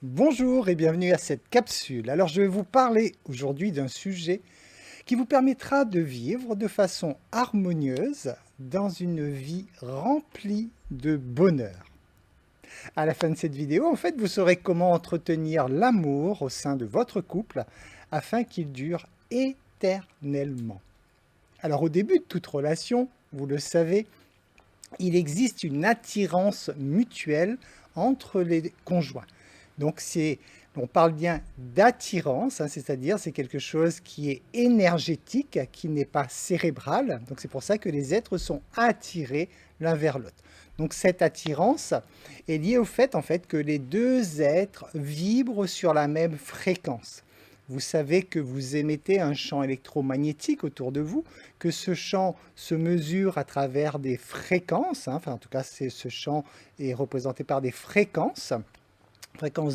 Bonjour et bienvenue à cette capsule. Alors je vais vous parler aujourd'hui d'un sujet qui vous permettra de vivre de façon harmonieuse dans une vie remplie de bonheur. À la fin de cette vidéo, en fait, vous saurez comment entretenir l'amour au sein de votre couple afin qu'il dure éternellement. Alors au début de toute relation, vous le savez, il existe une attirance mutuelle entre les conjoints. Donc on parle bien d'attirance, hein, c'est-à-dire c'est quelque chose qui est énergétique, qui n'est pas cérébral. Donc c'est pour ça que les êtres sont attirés l'un vers l'autre. Donc cette attirance est liée au fait, que les deux êtres vibrent sur la même fréquence. Vous savez que vous émettez un champ électromagnétique autour de vous, que ce champ se mesure à travers des fréquences, hein, enfin en tout cas ce champ est représenté par des fréquences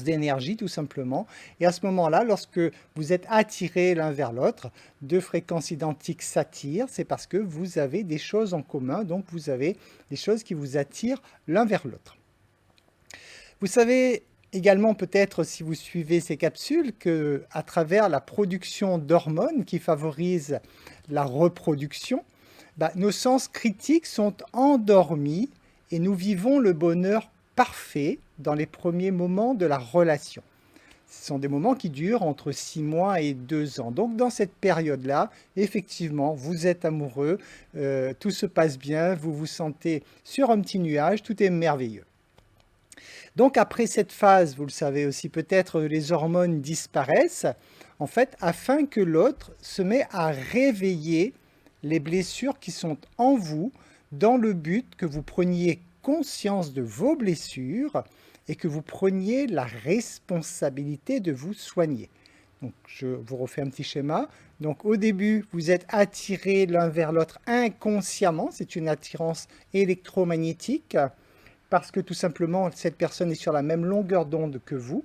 d'énergie tout simplement. Et à ce moment-là, lorsque vous êtes attirés l'un vers l'autre, deux fréquences identiques s'attirent, c'est parce que vous avez des choses en commun, donc vous avez des choses qui vous attirent l'un vers l'autre. Vous savez également peut-être si vous suivez ces capsules que à travers la production d'hormones qui favorisent la reproduction, nos sens critiques sont endormis et nous vivons le bonheur parfait dans les premiers moments de la relation. Ce sont des moments qui durent entre 6 mois et 2 ans. Donc dans cette période-là, effectivement, vous êtes amoureux, tout se passe bien, vous vous sentez sur un petit nuage, tout est merveilleux. Donc après cette phase, vous le savez aussi peut-être, les hormones disparaissent, en fait, afin que l'autre se met à réveiller les blessures qui sont en vous, dans le but que vous preniez conscience de vos blessures et que vous preniez la responsabilité de vous soigner. Donc, je vous refais un petit schéma. Donc, au début, vous êtes attirés l'un vers l'autre inconsciemment. C'est une attirance électromagnétique parce que tout simplement, cette personne est sur la même longueur d'onde que vous.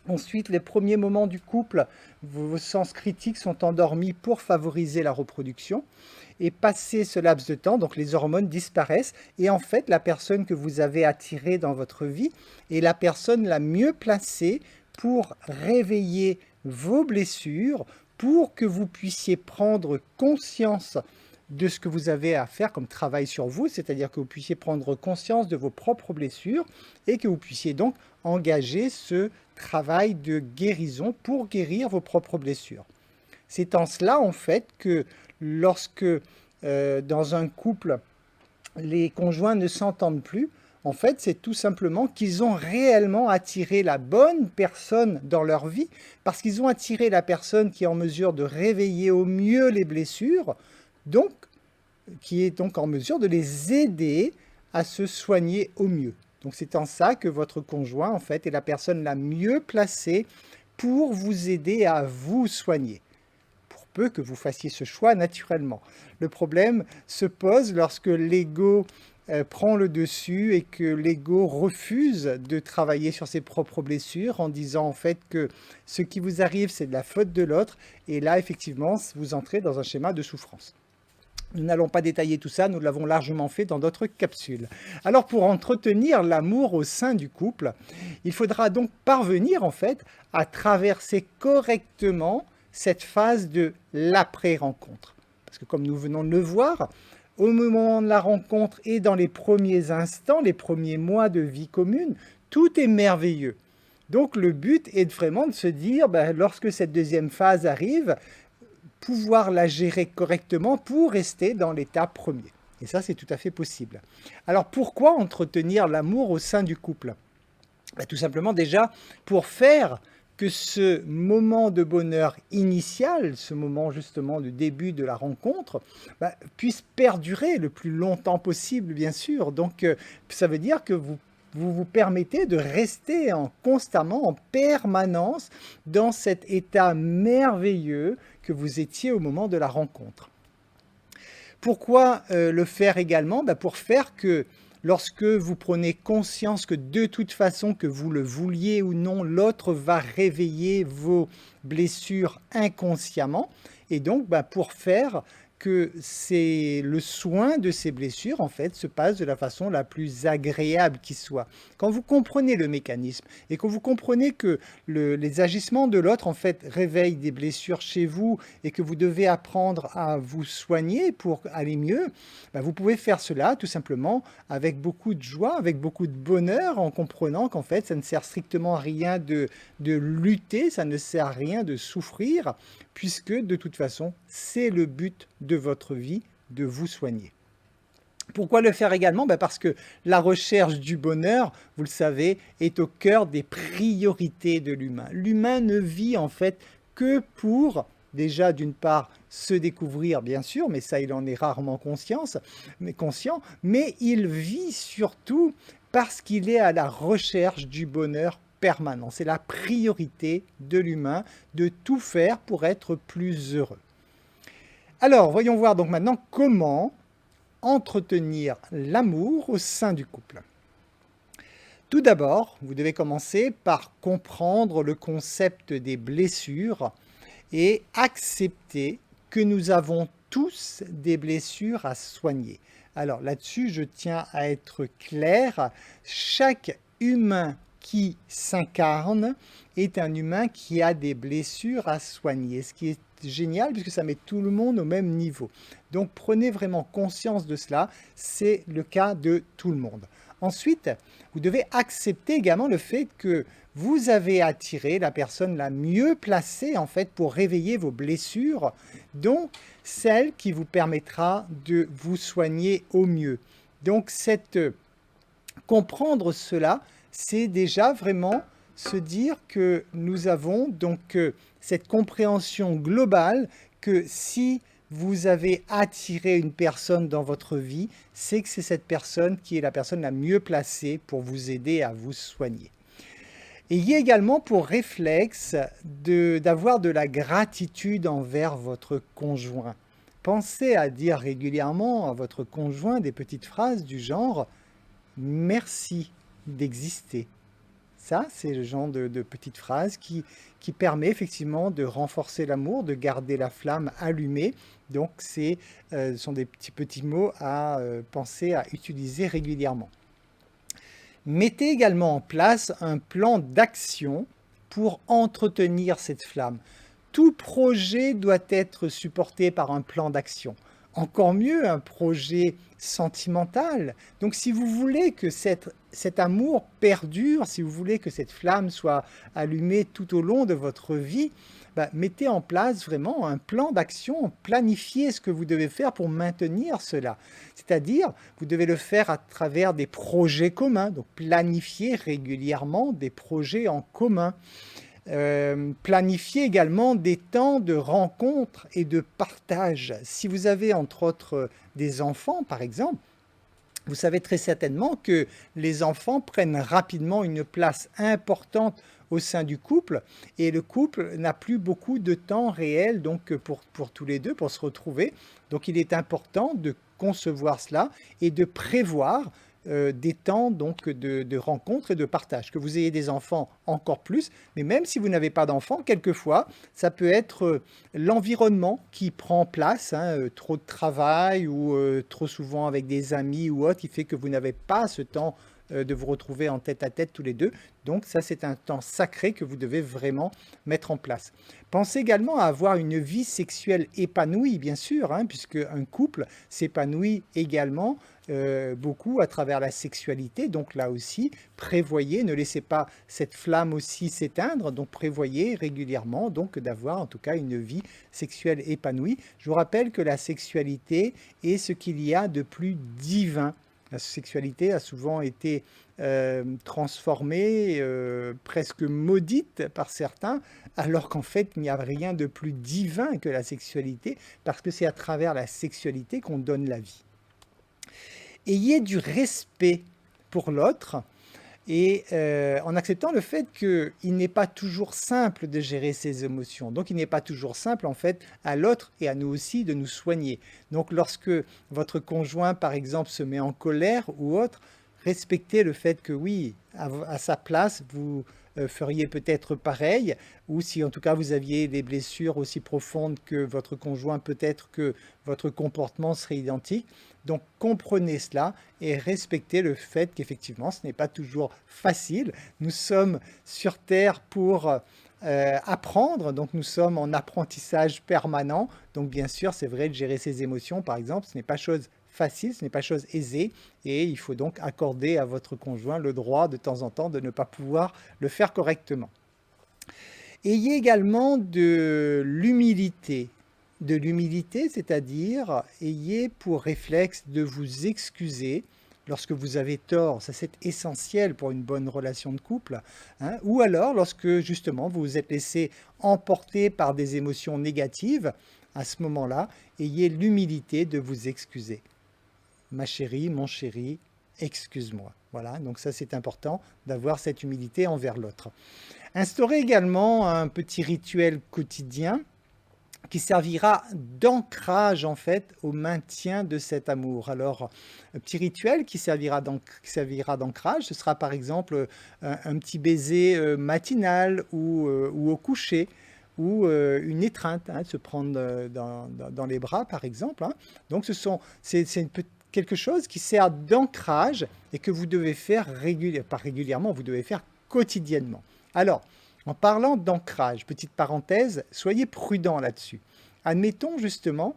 Ensuite, les premiers moments du couple, vos sens critiques sont endormis pour favoriser la reproduction. Et passé ce laps de temps, donc les hormones disparaissent. Et en fait, la personne que vous avez attirée dans votre vie est la personne la mieux placée pour réveiller vos blessures, pour que vous puissiez prendre conscience de ce que vous avez à faire comme travail sur vous, c'est-à-dire que vous puissiez prendre conscience de vos propres blessures et que vous puissiez donc engager ce travail de guérison pour guérir vos propres blessures. C'est en cela, en fait, que lorsque dans un couple, les conjoints ne s'entendent plus, en fait, c'est tout simplement qu'ils ont réellement attiré la bonne personne dans leur vie, parce qu'ils ont attiré la personne qui est en mesure de réveiller au mieux les blessures, donc qui est donc en mesure de les aider à se soigner au mieux. Donc c'est en ça que votre conjoint, en fait, est la personne la mieux placée pour vous aider à vous soigner. Pour peu que vous fassiez ce choix naturellement. Le problème se pose lorsque l'ego prend le dessus et que l'ego refuse de travailler sur ses propres blessures en disant en fait que ce qui vous arrive c'est de la faute de l'autre et là effectivement vous entrez dans un schéma de souffrance. Nous n'allons pas détailler tout ça, nous l'avons largement fait dans d'autres capsules. Alors pour entretenir l'amour au sein du couple, il faudra donc parvenir en fait à traverser correctement cette phase de l'après-rencontre. Parce que comme nous venons de le voir, au moment de la rencontre et dans les premiers instants, les premiers mois de vie commune, tout est merveilleux. Donc le but est vraiment de se dire, lorsque cette deuxième phase arrive, pouvoir la gérer correctement pour rester dans l'état premier. Et ça, c'est tout à fait possible. Alors, pourquoi entretenir l'amour au sein du couple? Tout simplement déjà pour faire que ce moment de bonheur initial, ce moment justement du début de la rencontre, puisse perdurer le plus longtemps possible, bien sûr. Donc, ça veut dire que vous permettez de rester constamment, en permanence, dans cet état merveilleux que vous étiez au moment de la rencontre. Pourquoi le faire également? Pour faire que lorsque vous prenez conscience que de toute façon, que vous le vouliez ou non, l'autre va réveiller vos blessures inconsciemment. Et donc, pour faire que le soin de ces blessures, en fait, se passe de la façon la plus agréable qui soit. Quand vous comprenez le mécanisme et que vous comprenez que les agissements de l'autre, en fait, réveillent des blessures chez vous et que vous devez apprendre à vous soigner pour aller mieux, ben vous pouvez faire cela tout simplement avec beaucoup de joie, avec beaucoup de bonheur, en comprenant qu'en fait, ça ne sert strictement à rien de lutter, ça ne sert à rien de souffrir, puisque de toute façon, c'est le but de votre vie, de vous soigner. Pourquoi le faire également? Parce que la recherche du bonheur, vous le savez, est au cœur des priorités de l'humain. L'humain ne vit en fait que pour, déjà d'une part, se découvrir bien sûr, mais ça il en est rarement conscient, mais il vit surtout parce qu'il est à la recherche du bonheur permanent. C'est la priorité de l'humain de tout faire pour être plus heureux. Alors, voyons voir donc maintenant comment entretenir l'amour au sein du couple. Tout d'abord, vous devez commencer par comprendre le concept des blessures et accepter que nous avons tous des blessures à soigner. Alors là-dessus, je tiens à être clair, chaque humain qui s'incarne est un humain qui a des blessures à soigner, ce qui est génial puisque ça met tout le monde au même niveau. Donc prenez vraiment conscience de cela, c'est le cas de tout le monde. Ensuite, vous devez accepter également le fait que vous avez attiré la personne la mieux placée en fait pour réveiller vos blessures, dont celle qui vous permettra de vous soigner au mieux. Donc comprendre cela, c'est déjà vraiment se dire que nous avons donc cette compréhension globale que si vous avez attiré une personne dans votre vie, c'est que c'est cette personne qui est la personne la mieux placée pour vous aider à vous soigner. Ayez également pour réflexe d'avoir de la gratitude envers votre conjoint. Pensez à dire régulièrement à votre conjoint des petites phrases du genre « merci d'exister ». Ça, c'est le genre de petite phrase qui permet effectivement de renforcer l'amour, de garder la flamme allumée. Donc, ce sont des petits mots à penser à utiliser régulièrement. Mettez également en place un plan d'action pour entretenir cette flamme. Tout projet doit être supporté par un plan d'action. Encore mieux, un projet sentimental. Donc si vous voulez que cet amour perdure, si vous voulez que cette flamme soit allumée tout au long de votre vie, mettez en place vraiment un plan d'action, planifiez ce que vous devez faire pour maintenir cela. C'est-à-dire, vous devez le faire à travers des projets communs, donc planifiez régulièrement des projets en commun. Planifiez également des temps de rencontre et de partage. Si vous avez entre autres des enfants par exemple, vous savez très certainement que les enfants prennent rapidement une place importante au sein du couple et le couple n'a plus beaucoup de temps réel donc pour tous les deux pour se retrouver. Donc il est important de concevoir cela et de prévoir des temps donc de rencontres et de partage. Que vous ayez des enfants encore plus, mais même si vous n'avez pas d'enfants, quelquefois, ça peut être l'environnement qui prend place, trop de travail ou trop souvent avec des amis ou autre, qui fait que vous n'avez pas ce temps de vous retrouver en tête à tête tous les deux. Donc ça, c'est un temps sacré que vous devez vraiment mettre en place. Pensez également à avoir une vie sexuelle épanouie, bien sûr, puisque un couple s'épanouit également beaucoup à travers la sexualité. Donc là aussi, prévoyez, ne laissez pas cette flamme aussi s'éteindre. Donc prévoyez régulièrement donc d'avoir en tout cas une vie sexuelle épanouie. Je vous rappelle que la sexualité est ce qu'il y a de plus divin. La sexualité a souvent été transformée, presque maudite par certains, alors qu'en fait, il n'y a rien de plus divin que la sexualité, parce que c'est à travers la sexualité qu'on donne la vie. Ayez du respect pour l'autre, et en acceptant le fait qu'il n'est pas toujours simple de gérer ses émotions. Donc il n'est pas toujours simple en fait à l'autre et à nous aussi de nous soigner. Donc lorsque votre conjoint par exemple se met en colère ou autre, respectez le fait que oui, à sa place, vous feriez peut-être pareil, ou si en tout cas vous aviez des blessures aussi profondes que votre conjoint, peut-être que votre comportement serait identique. Donc comprenez cela et respectez le fait qu'effectivement ce n'est pas toujours facile. Nous sommes sur Terre pour apprendre, donc nous sommes en apprentissage permanent. Donc bien sûr, c'est vrai de gérer ses émotions, par exemple, ce n'est pas chose facile, ce n'est pas chose aisée, et il faut donc accorder à votre conjoint le droit de temps en temps de ne pas pouvoir le faire correctement. Ayez également de l'humilité. De l'humilité, c'est-à-dire ayez pour réflexe de vous excuser lorsque vous avez tort. Ça, c'est essentiel pour une bonne relation de couple, hein. Ou alors lorsque justement vous vous êtes laissé emporter par des émotions négatives, à ce moment-là, ayez l'humilité de vous excuser. Ma chérie, mon chéri, excuse-moi. Voilà, donc ça c'est important d'avoir cette humilité envers l'autre. Instaurez également un petit rituel quotidien qui servira d'ancrage en fait au maintien de cet amour. Alors, un petit rituel qui servira d'ancrage, ce sera par exemple un petit baiser matinal ou au coucher, ou une étreinte, hein, se prendre dans les bras par exemple, hein. Donc c'est quelque chose qui sert d'ancrage et que vous devez faire pas régulièrement, vous devez faire quotidiennement. Alors, en parlant d'ancrage, petite parenthèse, soyez prudent là-dessus. Admettons justement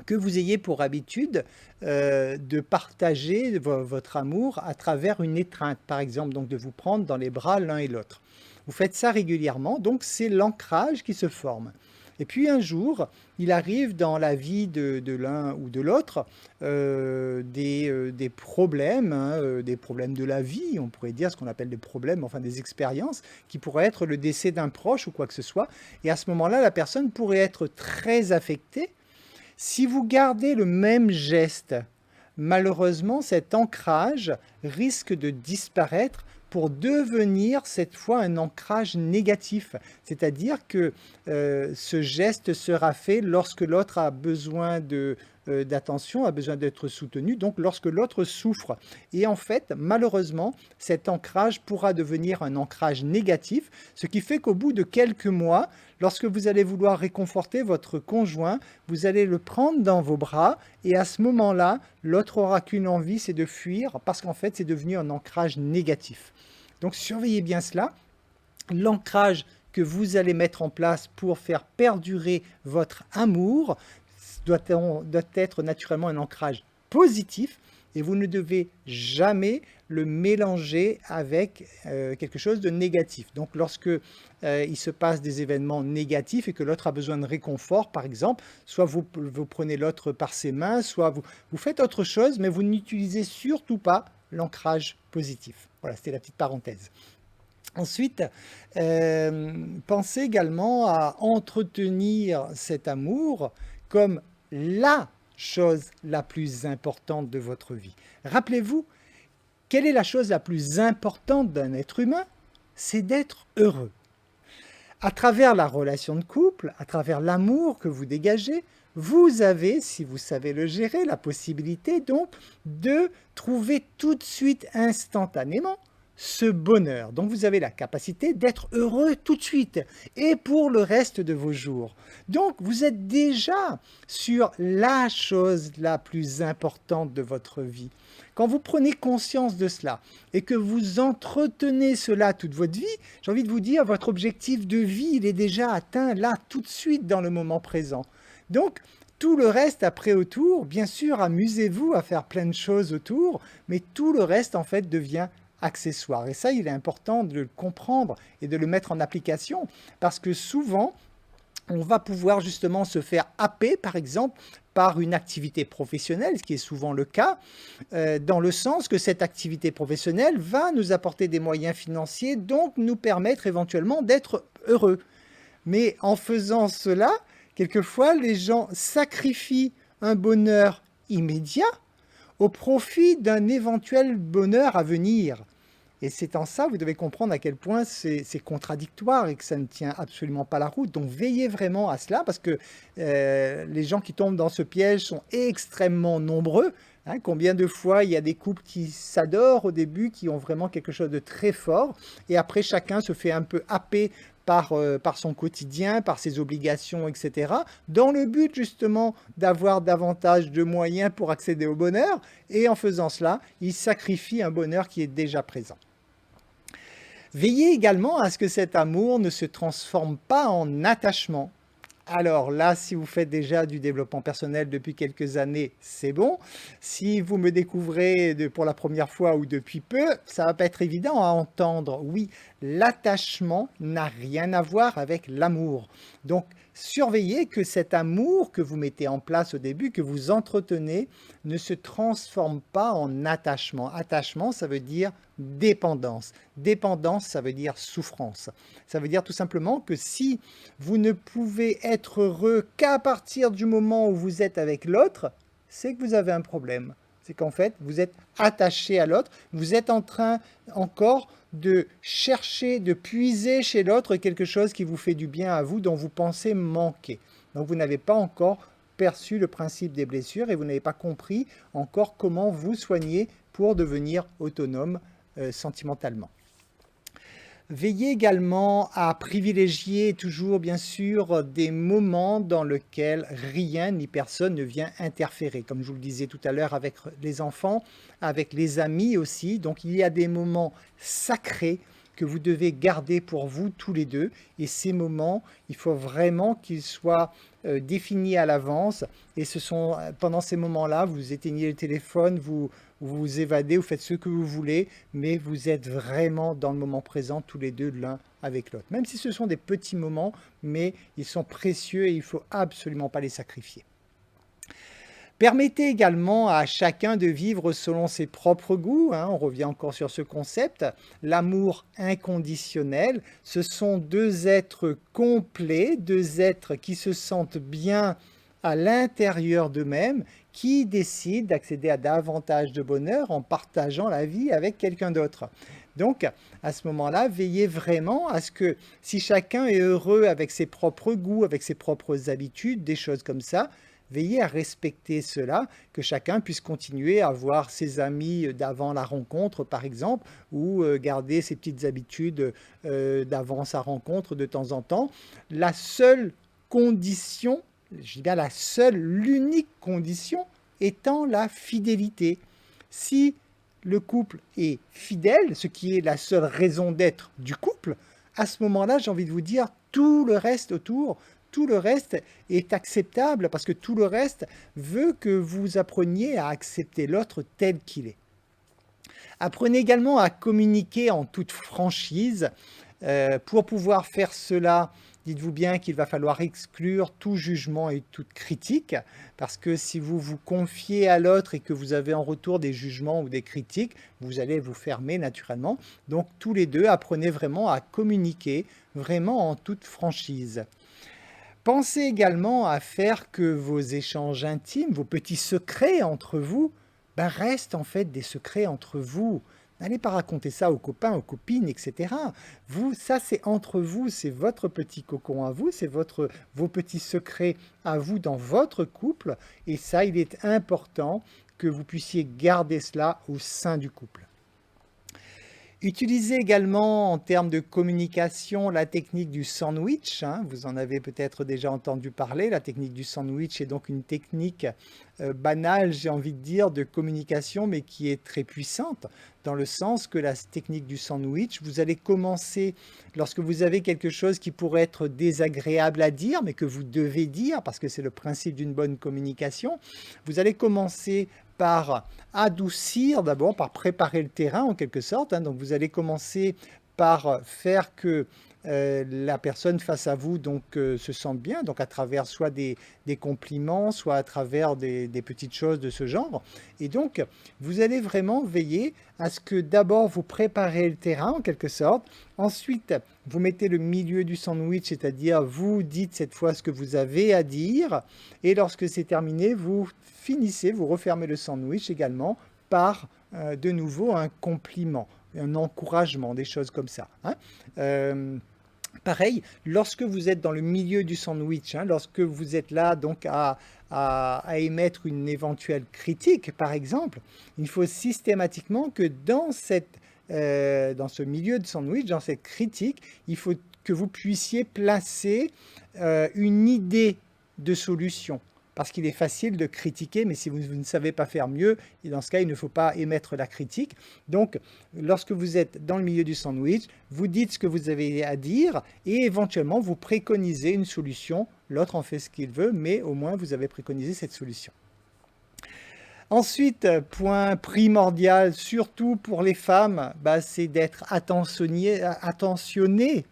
que vous ayez pour habitude de partager votre amour à travers une étreinte, par exemple, donc de vous prendre dans les bras l'un et l'autre. Vous faites ça régulièrement, donc c'est l'ancrage qui se forme. Et puis un jour, il arrive dans la vie de l'un ou de l'autre des problèmes, hein, des problèmes de la vie, on pourrait dire ce qu'on appelle des problèmes, enfin des expériences, qui pourraient être le décès d'un proche ou quoi que ce soit. Et à ce moment-là, la personne pourrait être très affectée. Si vous gardez le même geste, malheureusement, cet ancrage risque de disparaître pour devenir cette fois un ancrage négatif. C'est-à-dire que ce geste sera fait lorsque l'autre a besoin d'attention, a besoin d'être soutenu, donc lorsque l'autre souffre. Et en fait, malheureusement, cet ancrage pourra devenir un ancrage négatif, ce qui fait qu'au bout de quelques mois, lorsque vous allez vouloir réconforter votre conjoint, vous allez le prendre dans vos bras et à ce moment-là, l'autre aura qu'une envie, c'est de fuir parce qu'en fait, c'est devenu un ancrage négatif. Donc surveillez bien cela. L'ancrage que vous allez mettre en place pour faire perdurer votre amour doit être naturellement un ancrage positif et vous ne devez jamais le mélanger avec quelque chose de négatif. Donc lorsque il se passe des événements négatifs et que l'autre a besoin de réconfort, par exemple, soit vous prenez l'autre par ses mains, soit vous faites autre chose, mais vous n'utilisez surtout pas l'ancrage positif. Voilà, c'était la petite parenthèse. Ensuite, pensez également à entretenir cet amour comme la chose la plus importante de votre vie. Rappelez-vous, quelle est la chose la plus importante d'un être humain? C'est d'être heureux. À travers la relation de couple, à travers l'amour que vous dégagez, vous avez, si vous savez le gérer, la possibilité donc de trouver tout de suite, instantanément, ce bonheur. Donc vous avez la capacité d'être heureux tout de suite et pour le reste de vos jours. Donc vous êtes déjà sur la chose la plus importante de votre vie. Quand vous prenez conscience de cela et que vous entretenez cela toute votre vie, j'ai envie de vous dire, votre objectif de vie, il est déjà atteint là, tout de suite, dans le moment présent. Donc, tout le reste après autour, bien sûr, amusez-vous à faire plein de choses autour, mais tout le reste, en fait, devient accessoire. Et ça, il est important de le comprendre et de le mettre en application, parce que souvent, on va pouvoir justement se faire happer, par exemple, par une activité professionnelle, ce qui est souvent le cas, dans le sens que cette activité professionnelle va nous apporter des moyens financiers, donc nous permettre éventuellement d'être heureux. Mais en faisant cela, quelquefois, les gens sacrifient un bonheur immédiat au profit d'un éventuel bonheur à venir. Et c'est en ça, vous devez comprendre à quel point c'est contradictoire et que ça ne tient absolument pas la route. Donc veillez vraiment à cela parce que les gens qui tombent dans ce piège sont extrêmement nombreux. Hein, combien de fois il y a des couples qui s'adorent au début, qui ont vraiment quelque chose de très fort, et après chacun se fait un peu happer par son quotidien, par ses obligations, etc., dans le but justement d'avoir davantage de moyens pour accéder au bonheur, et en faisant cela, il sacrifie un bonheur qui est déjà présent. Veillez également à ce que cet amour ne se transforme pas en attachement. Alors là, si vous faites déjà du développement personnel depuis quelques années, c'est bon. Si vous me découvrez pour la première fois ou depuis peu, ça va pas être évident à entendre. Oui, l'attachement n'a rien à voir avec l'amour. Donc, surveillez que cet amour que vous mettez en place au début, que vous entretenez, ne se transforme pas en attachement. Attachement, ça veut dire dépendance. Dépendance, ça veut dire souffrance. Ça veut dire tout simplement que si vous ne pouvez être heureux qu'à partir du moment où vous êtes avec l'autre, c'est que vous avez un problème. C'est qu'en fait, vous êtes attaché à l'autre, vous êtes en train encore de chercher, de puiser chez l'autre quelque chose qui vous fait du bien à vous, dont vous pensez manquer. Donc vous n'avez pas encore perçu le principe des blessures et vous n'avez pas compris encore comment vous soigner pour devenir autonome sentimentalement. Veillez également à privilégier toujours, bien sûr, des moments dans lesquels rien ni personne ne vient interférer. Comme je vous le disais tout à l'heure avec les enfants, avec les amis aussi. Donc il y a des moments sacrés que vous devez garder pour vous tous les deux. Et ces moments, il faut vraiment qu'ils soient définis à l'avance. Et ce sont pendant ces moments-là, vous éteignez le téléphone, vous vous évadez, vous faites ce que vous voulez, mais vous êtes vraiment dans le moment présent tous les deux l'un avec l'autre. Même si ce sont des petits moments, mais ils sont précieux et il ne faut absolument pas les sacrifier. Permettez également à chacun de vivre selon ses propres goûts, hein, on revient encore sur ce concept. L'amour inconditionnel, ce sont deux êtres complets, deux êtres qui se sentent bien à l'intérieur d'eux-mêmes, qui décident d'accéder à davantage de bonheur en partageant la vie avec quelqu'un d'autre. Donc, à ce moment-là, veillez vraiment à ce que si chacun est heureux avec ses propres goûts, avec ses propres habitudes, des choses comme ça, veillez à respecter cela, que chacun puisse continuer à voir ses amis d'avant la rencontre, par exemple, ou garder ses petites habitudes d'avant sa rencontre de temps en temps. La seule condition, je dis bien la seule, l'unique condition étant la fidélité. Si le couple est fidèle, ce qui est la seule raison d'être du couple, à ce moment-là, j'ai envie de vous dire, tout le reste autour, tout le reste est acceptable parce que tout le reste veut que vous appreniez à accepter l'autre tel qu'il est. Apprenez également à communiquer en toute franchise. Pour pouvoir faire cela, dites-vous bien qu'il va falloir exclure tout jugement et toute critique, parce que si vous vous confiez à l'autre et que vous avez en retour des jugements ou des critiques, vous allez vous fermer naturellement. Donc tous les deux, apprenez vraiment à communiquer vraiment en toute franchise. Pensez également à faire que vos échanges intimes, vos petits secrets entre vous, restent en fait des secrets entre vous. N'allez pas raconter ça aux copains, aux copines, etc. Vous, ça c'est entre vous, c'est votre petit cocon à vous, c'est vos petits secrets à vous dans votre couple. Et ça, il est important que vous puissiez garder cela au sein du couple. Utilisez également en termes de communication la technique du sandwich, hein. Vous en avez peut-être déjà entendu parler. La technique du sandwich est donc une technique banale, j'ai envie de dire, de communication, mais qui est très puissante, dans le sens que la technique du sandwich, vous allez commencer, lorsque vous avez quelque chose qui pourrait être désagréable à dire, mais que vous devez dire, parce que c'est le principe d'une bonne communication, vous allez commencer par adoucir d'abord, par préparer le terrain en quelque sorte, hein. Donc vous allez commencer par faire que la personne face à vous donc, se sente bien, donc à travers soit des compliments, soit à travers des petites choses de ce genre. Et donc, vous allez vraiment veiller à ce que d'abord vous préparez le terrain en quelque sorte, ensuite vous mettez le milieu du sandwich, c'est-à-dire vous dites cette fois ce que vous avez à dire, et lorsque c'est terminé, vous finissez, vous refermez le sandwich également par de nouveau un compliment, un encouragement, des choses comme ça, hein. Pareil, lorsque vous êtes dans le milieu du sandwich, hein, lorsque vous êtes là donc à émettre une éventuelle critique, par exemple, il faut systématiquement que dans ce milieu de sandwich, dans cette critique, il faut que vous puissiez placer une idée de solution. Parce qu'il est facile de critiquer, mais si vous ne savez pas faire mieux, et dans ce cas, il ne faut pas émettre la critique. Donc, lorsque vous êtes dans le milieu du sandwich, vous dites ce que vous avez à dire et éventuellement, vous préconisez une solution. L'autre en fait ce qu'il veut, mais au moins, vous avez préconisé cette solution. Ensuite, point primordial, surtout pour les femmes, bah, c'est d'être attentionné,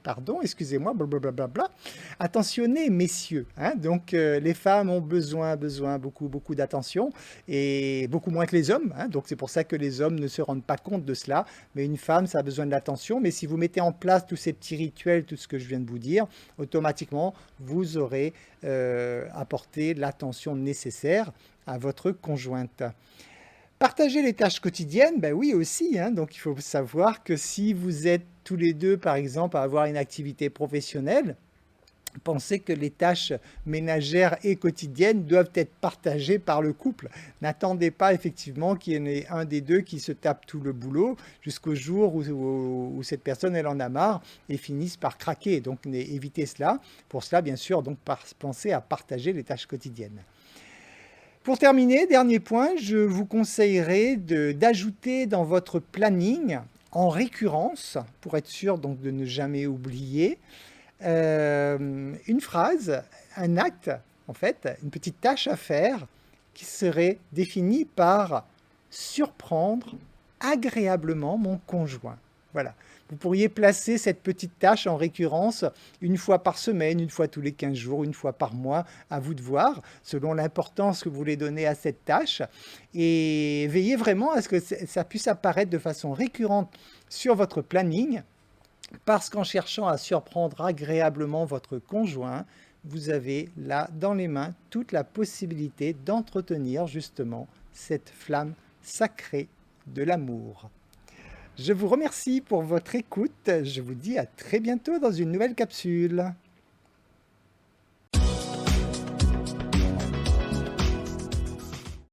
pardon, excusez-moi, blablabla, attentionné, messieurs. Hein. Donc, les femmes ont besoin beaucoup d'attention et beaucoup moins que les hommes. Hein. Donc, c'est pour ça que les hommes ne se rendent pas compte de cela. Mais une femme, ça a besoin de l'attention. Mais si vous mettez en place tous ces petits rituels, tout ce que je viens de vous dire, automatiquement, vous aurez apporté l'attention nécessaire à votre conjointe. Partager les tâches quotidiennes, ben oui aussi, hein, donc il faut savoir que si vous êtes tous les deux, par exemple, à avoir une activité professionnelle, pensez que les tâches ménagères et quotidiennes doivent être partagées par le couple. N'attendez pas effectivement qu'il y en ait un des deux qui se tape tout le boulot jusqu'au jour où cette personne elle en a marre et finisse par craquer. Donc évitez cela. Pour cela, bien sûr, donc pensez à partager les tâches quotidiennes. Pour terminer, dernier point, je vous conseillerais d'ajouter dans votre planning en récurrence, pour être sûr donc de ne jamais oublier, une phrase, un acte, en fait, une petite tâche à faire qui serait définie par surprendre agréablement mon conjoint. Voilà. Vous pourriez placer cette petite tâche en récurrence une fois par semaine, une fois tous les 15 jours, une fois par mois, à vous de voir, selon l'importance que vous voulez donner à cette tâche. Et veillez vraiment à ce que ça puisse apparaître de façon récurrente sur votre planning, parce qu'en cherchant à surprendre agréablement votre conjoint, vous avez là dans les mains toute la possibilité d'entretenir justement cette flamme sacrée de l'amour. Je vous remercie pour votre écoute. Je vous dis à très bientôt dans une nouvelle capsule.